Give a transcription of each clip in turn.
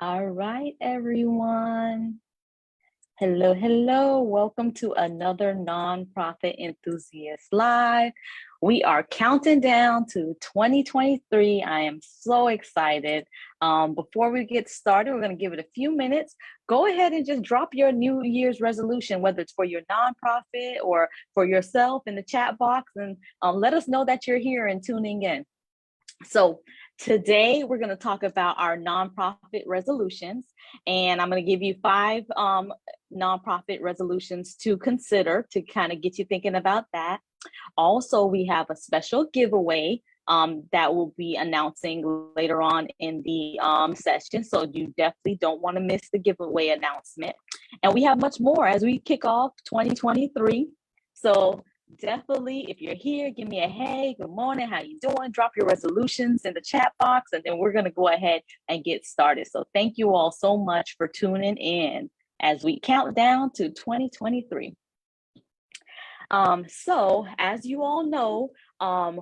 All right, everyone. Hello, hello. Welcome to another Nonprofit Enthusiast Live. We are counting down to 2023. I am so excited. Before we get started, we're going to give it a few minutes. Go ahead and just drop your New Year's resolution, whether it's for your nonprofit or for yourself in the chat box, and let us know that you're here and tuning in. So today we're going to talk about our nonprofit resolutions, and I'm going to give you five nonprofit resolutions to consider to kind of get you thinking about that. Also, we have a special giveaway that we'll be announcing later on in the session. So you definitely don't want to miss the giveaway announcement. And we have much more as we kick off 2023. So definitely, if you're here, give me a hey, good morning, how you doing? Drop your resolutions in the chat box, and then we're going to go ahead and get started. So thank you all so much for tuning in as we count down to 2023. So as you all know,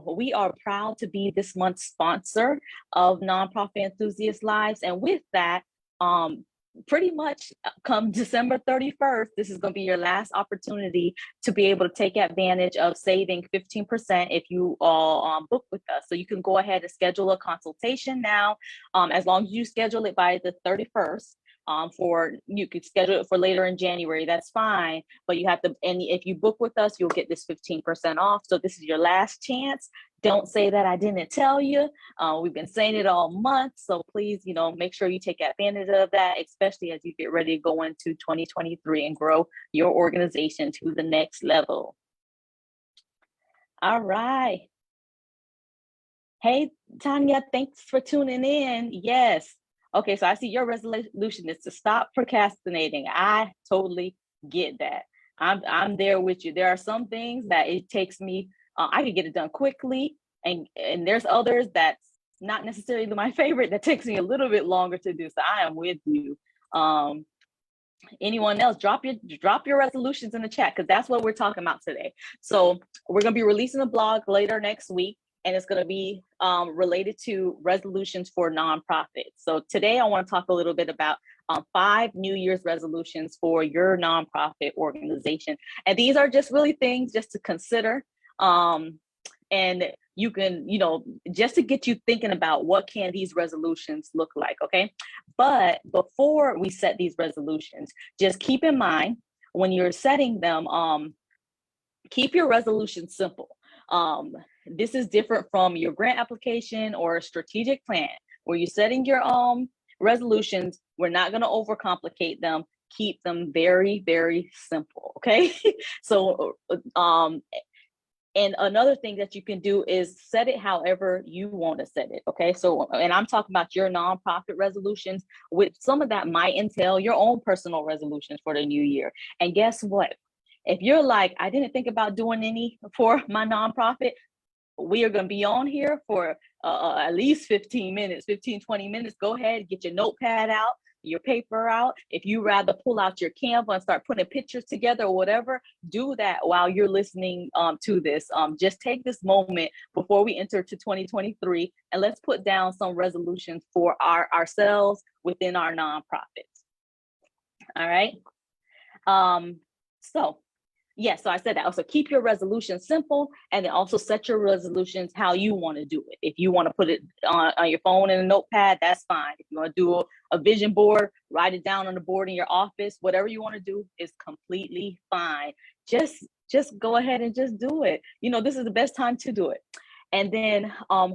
we are proud to be this month's sponsor of Nonprofit Enthusiast Lives. And with that, pretty much come December 31st, this is going to be your last opportunity to be able to take advantage of saving 15% if you all book with us. So you can go ahead and schedule a consultation now, as long as you schedule it by the 31st. You could schedule it for later in January, that's fine, but you have to, and if you book with us, you'll get this 15% off. So this is your last chance. Don't say that I didn't tell you. We've been saying it all month, so please, make sure you take advantage of that, especially as you get ready to go into 2023 and grow your organization to the next level. All right. Hey, Tanya, thanks for tuning in. Yes. Okay, so I see your resolution is to stop procrastinating. I totally get that. I'm there with you. There are some things that it takes me, I can get it done quickly, and there's others that's not necessarily my favorite that takes me a little bit longer to do. So I am with you. Anyone else, drop your resolutions in the chat, because that's what we're talking about today. So we're going to be releasing a blog later next week, and it's going to be related to resolutions for nonprofits. So today I want to talk a little bit about 5 New Year's resolutions for your nonprofit organization. And these are just really things just to consider. And you can, just to get you thinking about what can these resolutions look like, okay? But before we set these resolutions, just keep in mind when you're setting them, keep your resolution simple. This is different from your grant application or a strategic plan where you're setting your resolutions. We're not going to overcomplicate them. Keep them very, very simple. Okay. So, and another thing that you can do is set it however you want to set it. Okay. So, and I'm talking about your nonprofit resolutions, which some of that might entail your own personal resolutions for the new year. And guess what? If you're like, I didn't think about doing any for my nonprofit, we are going to be on here for at least 15 minutes, 15, 20 minutes. Go ahead, get your notepad out, your paper out. If you rather pull out your Canva and start putting pictures together or whatever, do that while you're listening to this. Just take this moment before we enter to 2023, and let's put down some resolutions for ourselves within our nonprofits. All right. So I said that. Also, keep your resolution simple, and then also set your resolutions how you want to do it. If you want to put it on your phone in a notepad, that's fine. If you want to do a vision board, write it down on the board in your office, whatever you want to do is completely fine. Just go ahead and just do it. This is the best time to do it. And then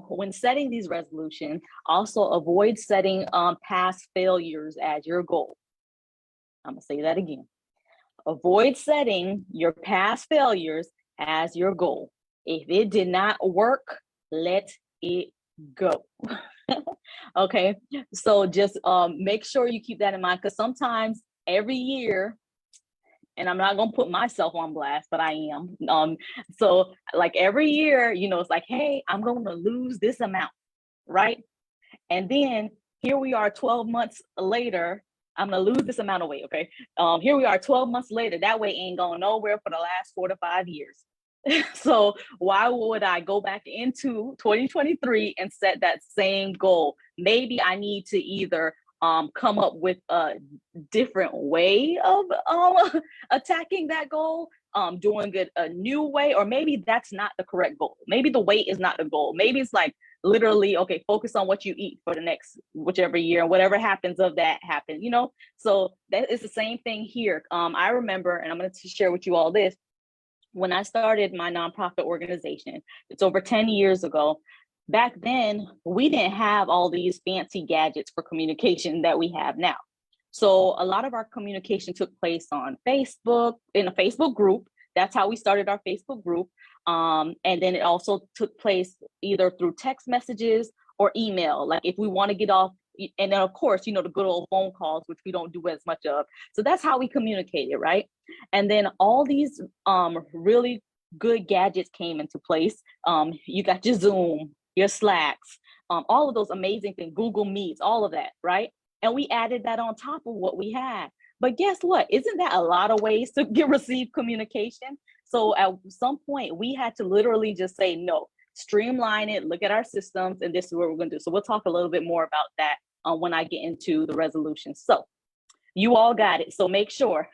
when setting these resolutions, also avoid setting past failures as your goal. I'm going to say that again. Avoid setting your past failures as your goal. If it did not work, let it go. Okay, so just make sure you keep that in mind, because sometimes every year, and I'm not gonna put myself on blast, but I am. So like every year, it's like, hey, I'm gonna lose this amount, right? And then here we are 12 months later, I'm going to lose this amount of weight, okay? Here we are 12 months later. That weight ain't going nowhere for the last 4 to 5 years. So why would I go back into 2023 and set that same goal? Maybe I need to either come up with a different way of attacking that goal, doing it a new way, or maybe that's not the correct goal. Maybe the weight is not the goal. Maybe it's like literally, okay, focus on what you eat for the next whichever year, and whatever happens of that happen, So that is the same thing here. I remember, and I'm going to share with you all this, when I started my nonprofit organization, it's over 10 years ago. Back then, we didn't have all these fancy gadgets for communication that we have now. So a lot of our communication took place on Facebook, in a Facebook group. That's how we started our Facebook group. And then it also took place either through text messages or email. Like if we want to get off, and then of course, the good old phone calls, which we don't do as much of. So that's how we communicated, right? And then all these really good gadgets came into place. You got your Zoom, your Slacks, all of those amazing things, Google Meets, all of that, right? And we added that on top of what we had. But guess what? Isn't that a lot of ways to receive communication? So at some point, we had to literally just say, no, streamline it, look at our systems, and this is what we're going to do. So we'll talk a little bit more about that when I get into the resolutions. So you all got it. So make sure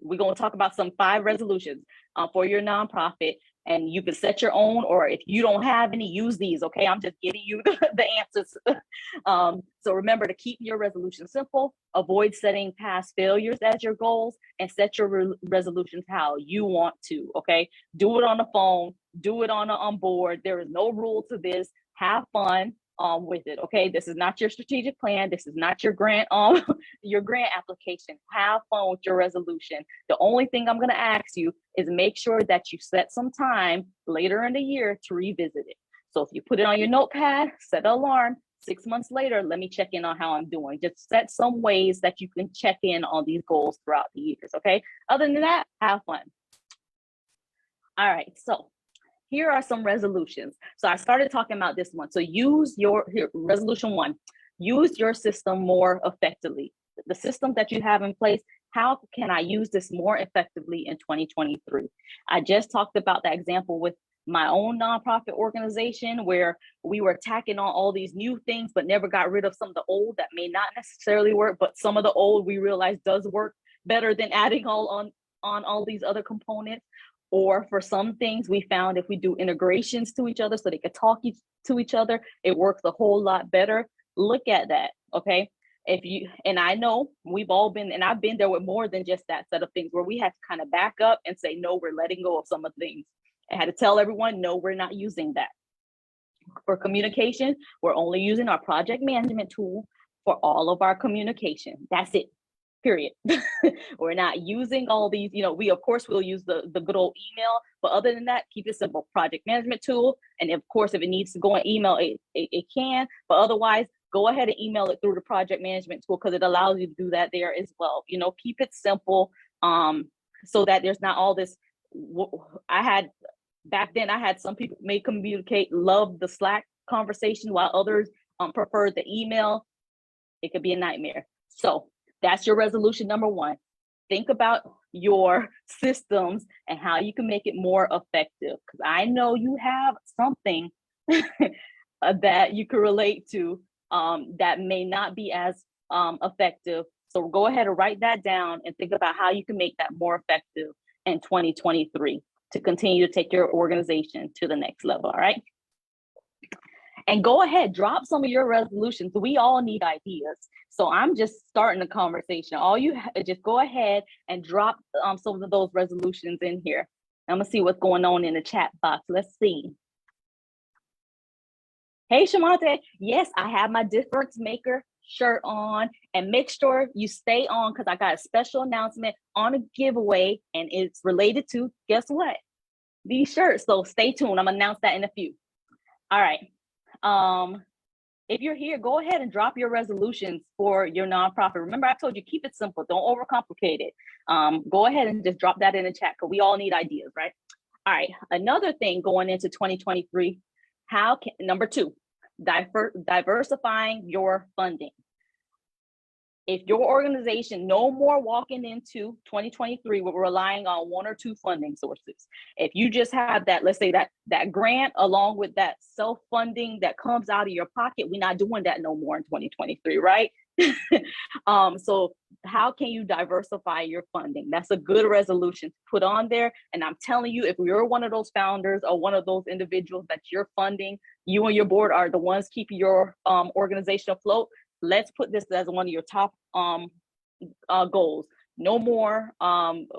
we're going to talk about some 5 resolutions for your nonprofit. And you can set your own, or if you don't have any, use these, okay? I'm just giving you the answers. So remember to keep your resolution simple, avoid setting past failures as your goals, and set your resolutions how you want to, okay? Do it on the phone, do it on board. There is no rule to this. Have fun with it, okay? This is not your strategic plan. This is not your grant your grant application. Have fun with your resolution. The only thing I'm going to ask you is make sure that you set some time later in the year to revisit it. So if you put it on your notepad, set an alarm. 6 months later, let me check in on how I'm doing. Just set some ways that you can check in on these goals throughout the years, okay? Other than that, have fun. All right, so here are some resolutions. So I started talking about this one. So use resolution 1, use your system more effectively. The system that you have in place, how can I use this more effectively in 2023? I just talked about that example with my own nonprofit organization where we were tacking on all these new things, but never got rid of some of the old that may not necessarily work, but some of the old we realized does work better than adding on all these other components. Or for some things, we found if we do integrations to each other so they could talk to each other, it works a whole lot better. Look at that, okay? And I know we've all been, and I've been there with more than just that set of things where we had to kind of back up and say, no, we're letting go of some of the things. I had to tell everyone, no, we're not using that. For communication, we're only using our project management tool for all of our communication. That's it. Period. We're not using all these, we of course will use the good old email, but other than that, keep it simple. Project management tool, and of course, if it needs to go in email, it can. But otherwise, go ahead and email it through the project management tool because it allows you to do that there as well. Keep it simple, so that there's not all this. Back then, I had some people may love the Slack conversation, while others preferred the email. It could be a nightmare. So that's your resolution number 1. Think about your systems and how you can make it more effective. Because I know you have something that you can relate to that may not be as effective. So go ahead and write that down and think about how you can make that more effective in 2023 to continue to take your organization to the next level, all right? And go ahead, drop some of your resolutions. We all need ideas. So I'm just starting the conversation. All you just go ahead and drop some of those resolutions in here. I'm gonna see what's going on in the chat box. Let's see. Hey, Shamante. Yes, I have my difference maker shirt on, and make sure you stay on because I got a special announcement on a giveaway, and it's related to, guess what? These shirts. So stay tuned. I'm gonna announce that in a few. All right. If you're here, go ahead and drop your resolutions for your nonprofit. Remember, I told you, keep it simple. Don't overcomplicate it. Go ahead and just drop that in the chat because we all need ideas, right? All right. Another thing going into 2023, number 2, diversifying your funding. If your organization, no more walking into 2023 with relying on 1 or 2 funding sources. If you just have that, let's say that grant along with that self-funding that comes out of your pocket, we're not doing that no more in 2023, right? So how can you diversify your funding? That's a good resolution to put on there. And I'm telling you, if you're one of those founders or one of those individuals that you're funding, you and your board are the ones keeping your organization afloat. Let's put this as one of your top goals. No more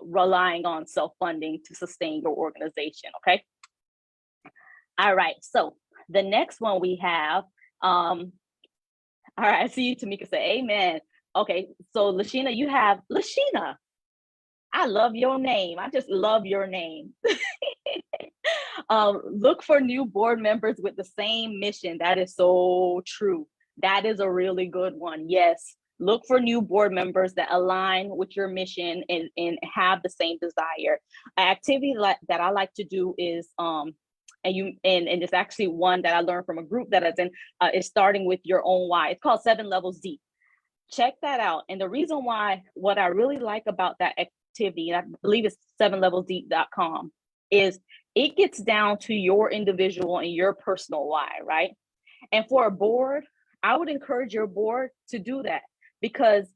relying on self-funding to sustain your organization, okay? All right, so the next one we have, all right, I see you, Tamika, say amen. Okay, so Lashina, you have, Lashina, I love your name. I just love your name. Look for new board members with the same mission. That is so true. That is a really good one. Yes, look for new board members that align with your mission and have the same desire. An activity that I like to do is and it's actually one that I learned from a group that is in is starting with your own why. It's called 7 Levels Deep. Check that out. And the reason why, what I really like about that activity, and I believe it's 7levelsdeep.com, is it gets down to your individual and your personal why, right? And for a board, I would encourage your board to do that, because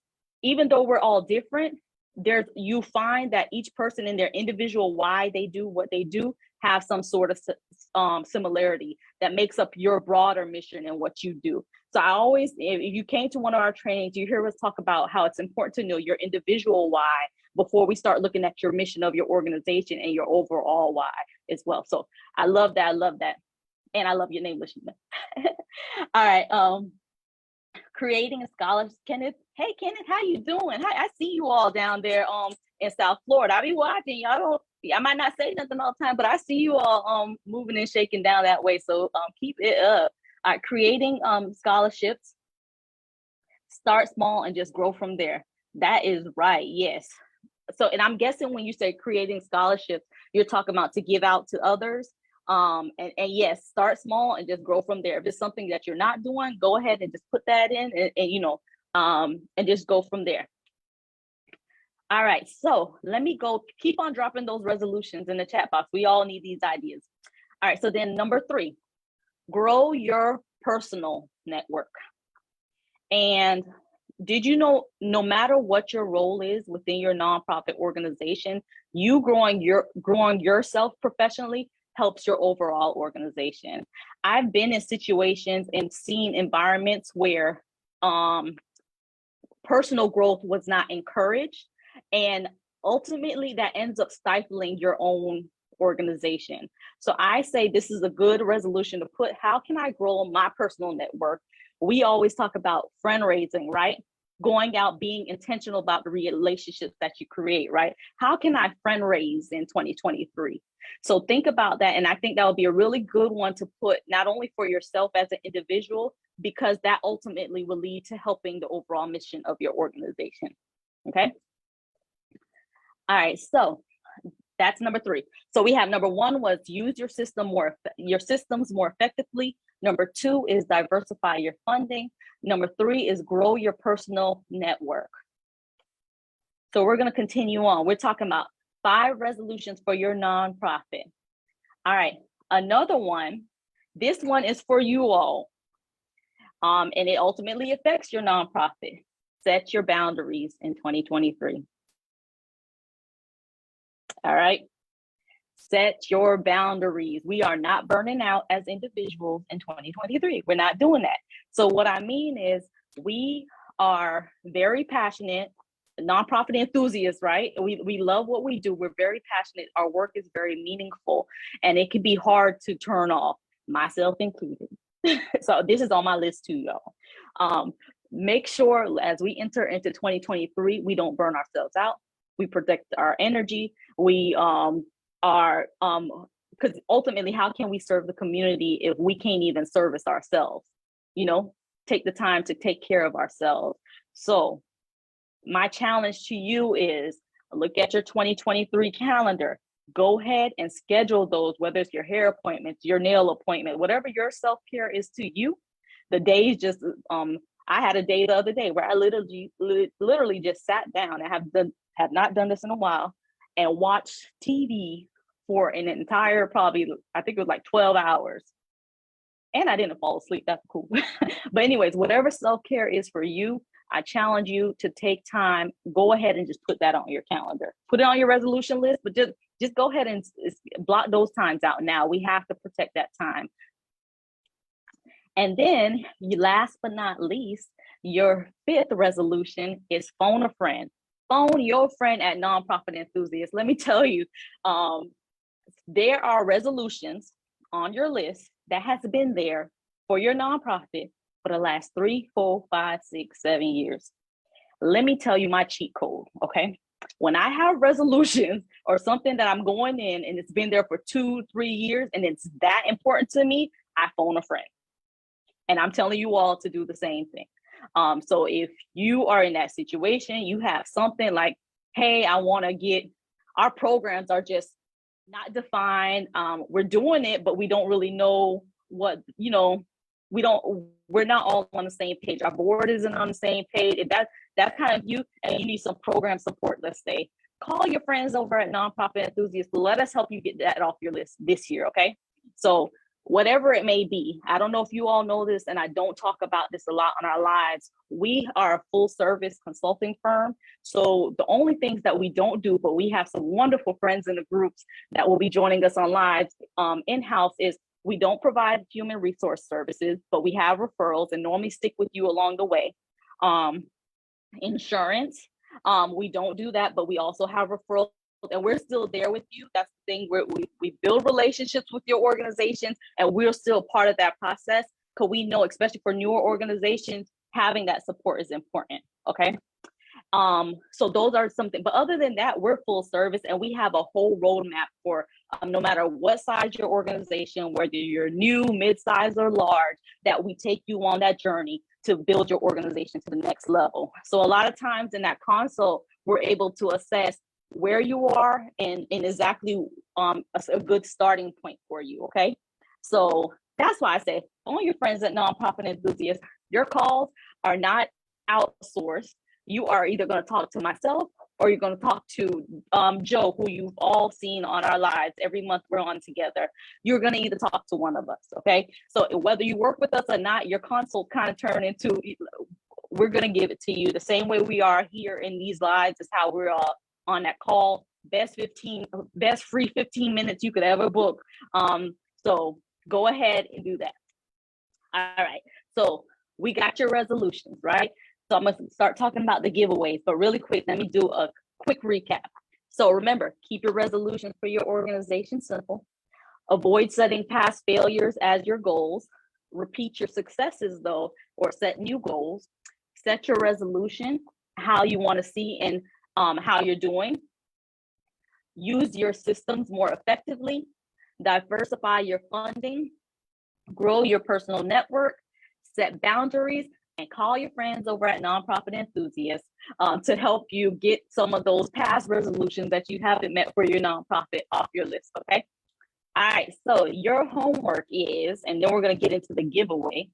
even though we're all different, you find that each person in their individual why they do what they do have some sort of similarity that makes up your broader mission and what you do. So I always, if you came to one of our trainings, you hear us talk about how it's important to know your individual why before we start looking at your mission of your organization and your overall why as well. So I love that. I love that. And I love your name, Lashina. All right. Creating a scholarship. Kenneth, hey Kenneth, how you doing? Hi, I see you all down there in South Florida. I be watching. I might not say nothing all the time, but I see you all moving and shaking down that way. So keep it up. All right, creating scholarships. Start small and just grow from there. That is right. Yes. So, and I'm guessing when you say creating scholarships, you're talking about to give out to others. And yes, start small and just grow from there. If it's something that you're not doing, go ahead and just put that in and just go from there. All right, so let me go, keep on dropping those resolutions in the chat box. We all need these ideas. All right, so then number 3, grow your personal network. And did you know, no matter what your role is within your nonprofit organization, you growing yourself professionally helps your overall organization. I've been in situations and seen environments where personal growth was not encouraged, and ultimately that ends up stifling your own organization. So I say this is a good resolution to put, how can I grow my personal network? We always talk about friend raising, right? Going out, being intentional about the relationships that you create, right? How can I friend raise in 2023? So think about that. And I think that would be a really good one to put, not only for yourself as an individual, because that ultimately will lead to helping the overall mission of your organization. Okay. All right. So that's number 3. So we have number 1 was use your systems more effectively. Number 2 is diversify your funding. Number 3 is grow your personal network. So we're going to continue on. We're talking about 5 resolutions for your nonprofit. All right, another one. This one is for you all, and it ultimately affects your nonprofit. Set your boundaries in 2023. All right. Set your boundaries. We are not burning out as individuals in 2023. We're not doing that. So what I mean is we are very passionate, nonprofit enthusiasts, right? We love what we do. We're very passionate. Our work is very meaningful, and it can be hard to turn off, myself included. So this is on my list too, y'all. Make sure as we enter into 2023, we don't burn ourselves out. We protect our energy. We because ultimately, how can we serve the community if we can't even service ourselves? Take the time to take care of ourselves. So my challenge to you is look at your 2023 calendar. Go ahead and schedule those, whether it's your hair appointments, your nail appointment, whatever your self-care is to you. The days just, I had a day the other day where I literally just sat down. I have not done this in a while, and watched TV for an entire, probably, I think it was like 12 hours. And I didn't fall asleep. That's cool. But anyways, whatever self-care is for you, I challenge you to take time, go ahead and just put that on your calendar. Put it on your resolution list, but just go ahead and block those times out now. We have to protect that time. And then last but not least, your fifth resolution is phone a friend. Phone your friend at Nonprofit Enthusiast. Let me tell you, there are resolutions on your list that has been there for your nonprofit for the last 3, 4, 5, 6, 7 years. Let me tell you my cheat code, okay? When I have resolutions or something that I'm going in and it's been there for 2, 3 years and it's that important to me, I phone a friend. And I'm telling you all to do the same thing. So if you are in that situation, you have something like, hey, I want to get, our programs are just not defined. We're doing it, but we don't really know what, we're not all on the same page. Our board isn't on the same page. If that's kind of you, and you need some program support, let's say, call your friends over at Nonprofit Enthusiasts. Let us help you get that off your list this year, okay? So whatever it may be, I don't know if you all know this, and I don't talk about this a lot on our lives. We are a full service consulting firm. So the only things that we don't do, but we have some wonderful friends in the groups that will be joining us on live in-house, is we don't provide human resource services, but we have referrals and normally stick with you along the way. Insurance, we don't do that, but we also have referrals. And we're still there with you. That's the thing. We build relationships with your organizations, and we're still part of that process, because we know, especially for newer organizations, having that support is important. Okay. So those are something, but other than that, we're full service, and we have a whole roadmap for no matter what size your organization, whether you're new, mid-size, or large, that we take you on that journey to build your organization to the next level. So a lot of times in that consult, we're able to assess where you are and exactly a good starting point for you, okay? So that's why I say, all your friends at Nonprofit Enthusiasts, your calls are not outsourced. You are either going to talk to myself or you're going to talk to Joe, who you've all seen on our lives. Every month we're on together. You're going to either talk to one of us, okay? So whether you work with us or not, your consult kind of turn into, we're going to give it to you the same way we are here in these lives is how we're all on that call. Best free 15 minutes you could ever book. So go ahead and do that. All right. So we got your resolutions, right? So I'm going to start talking about the giveaways, but really quick, let me do a quick recap. So remember, keep your resolutions for your organization simple. Avoid setting past failures as your goals. Repeat your successes though, or set new goals. Set your resolution, how you want to see and how you're doing. Use your systems more effectively. Diversify your funding. Grow your personal network. Set boundaries, and call your friends over at Nonprofit Enthusiasts to help you get some of those past resolutions that you haven't met for your nonprofit off your list, okay? All right, so your homework is, and then we're gonna get into the giveaway.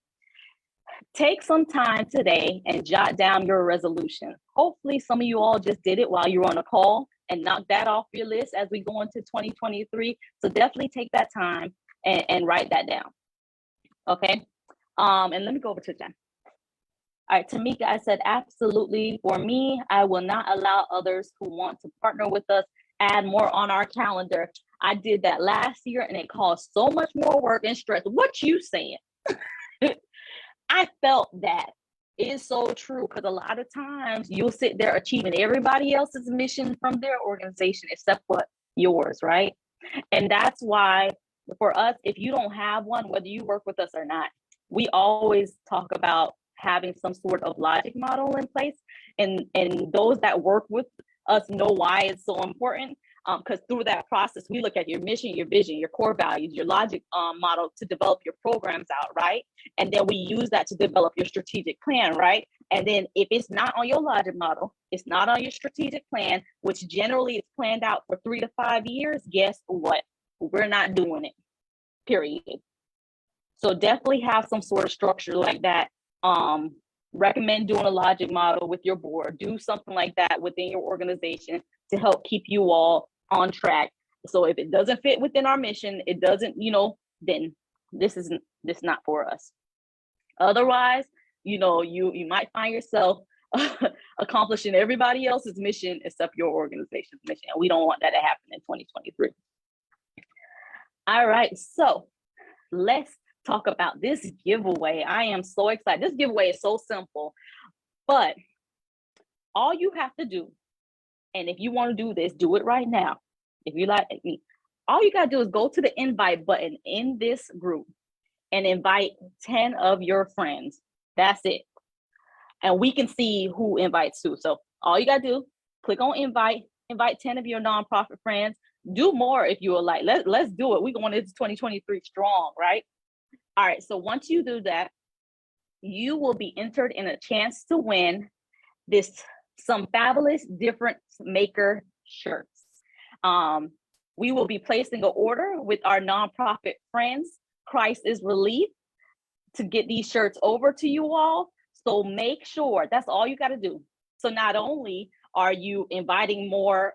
Take some time today and jot down your resolution. Hopefully some of you all just did it while you were on a call and knock that off your list as we go into 2023. So definitely take that time and write that down, okay? And let me go over to Jen. All right, Tamika, I said, absolutely. For me, I will not allow others who want to partner with us add more on our calendar. I did that last year and it caused so much more work and stress. What you saying? I felt that. It is so true, because a lot of times you'll sit there achieving everybody else's mission from their organization except for yours, right? And that's why for us, if you don't have one, whether you work with us or not, we always talk about having some sort of logic model in place, and those that work with us know why it's so important, because through that process we look at your mission, your vision, your core values, your logic model to develop your programs out, right? And then we use that to develop your strategic plan, right? And then if it's not on your logic model, it's not on your strategic plan, which generally is planned out for 3 to 5 years, guess what? We're not doing it, period. So definitely have some sort of structure like that. Recommend doing a logic model with your board. Do something like that within your organization to help keep you all on track. So if it doesn't fit within our mission, it doesn't, then this not for us. Otherwise, you might find yourself accomplishing everybody else's mission except your organization's mission. And we don't want that to happen in 2023. All right, so let's talk about this giveaway. I am so excited. This giveaway is so simple, but all you have to do, and if you want to do this, do it right now. If you like me, all you got to do is go to the invite button in this group and invite 10 of your friends. That's it. And we can see who invites who. So all you got to do, click on invite 10 of your nonprofit friends. Do more if you would like. Let's do it. We're going into 2023 strong, right? All right, so once you do that, you will be entered in a chance to win some fabulous difference maker shirts. We will be placing an order with our nonprofit friends, Christ is Relief, to get these shirts over to you all. So make sure, that's all you got to do. So not only are you inviting more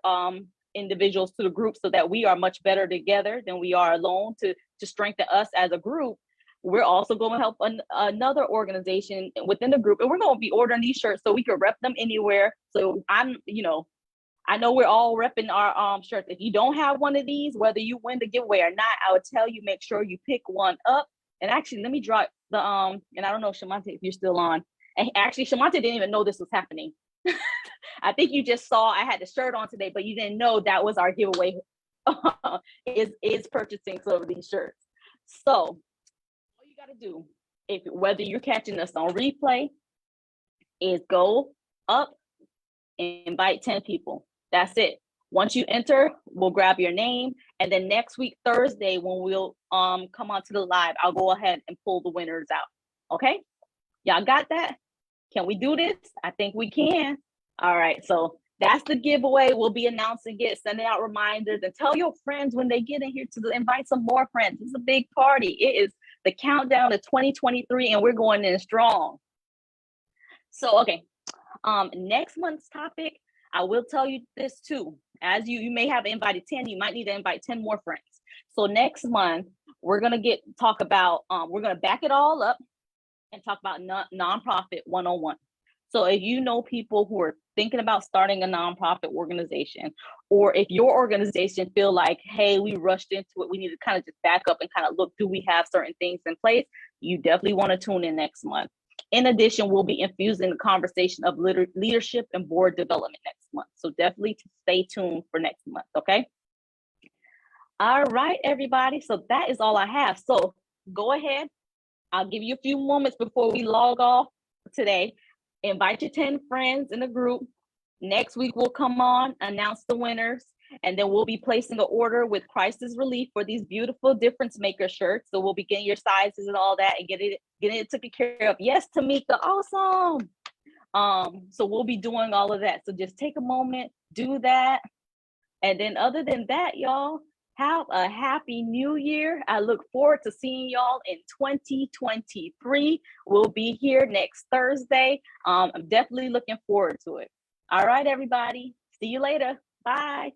individuals to the group so that we are much better together than we are alone to strengthen us as a group, we're also going to help another organization within the group, and we're going to be ordering these shirts so we can rep them anywhere. So I know we're all repping our shirts. If you don't have one of these, whether you win the giveaway or not, I would tell you, make sure you pick one up. And actually, let me drop the and I don't know, Shamante, if you're still on. And actually, Shamante didn't even know this was happening. I think you just saw I had the shirt on today, but you didn't know that was our giveaway. is purchasing some of these shirts. So all you got to do, whether you're catching us on replay, is go up and invite 10 people. That's it. Once you enter, we'll grab your name, and then next week Thursday, when we'll come onto the live, I'll go ahead and pull the winners out. Okay, y'all got that? Can we do this? I think we can. All right, so that's the giveaway. We'll be announcing it, sending out reminders, and tell your friends when they get in here to invite some more friends. It's a big party. It is the countdown to 2023, and we're going in strong. So, okay, next month's topic, I will tell you this too. As you may have invited 10, you might need to invite 10 more friends. So next month, we're going to talk about, we're going to back it all up and talk about nonprofit 101. So if you know people who are thinking about starting a nonprofit organization, or if your organization feel like, hey, we rushed into it, we need to kind of just back up and kind of look, do we have certain things in place? You definitely want to tune in next month. In addition, we'll be infusing the conversation of leadership and board development next month. So definitely stay tuned for next month, okay? All right, everybody. So that is all I have. So go ahead. I'll give you a few moments before we log off today. Invite your 10 friends in the group. Next week, we'll come on, announce the winners, and then we'll be placing an order with Christ is Relief for these beautiful difference maker shirts. So we'll be getting your sizes and all that and getting it taken care of. Yes, Tamika, awesome. So we'll be doing all of that. So just take a moment, do that. And then other than that, y'all, have a happy new year. I look forward to seeing y'all in 2023. We'll be here next Thursday. I'm definitely looking forward to it. All right, everybody. See you later. Bye.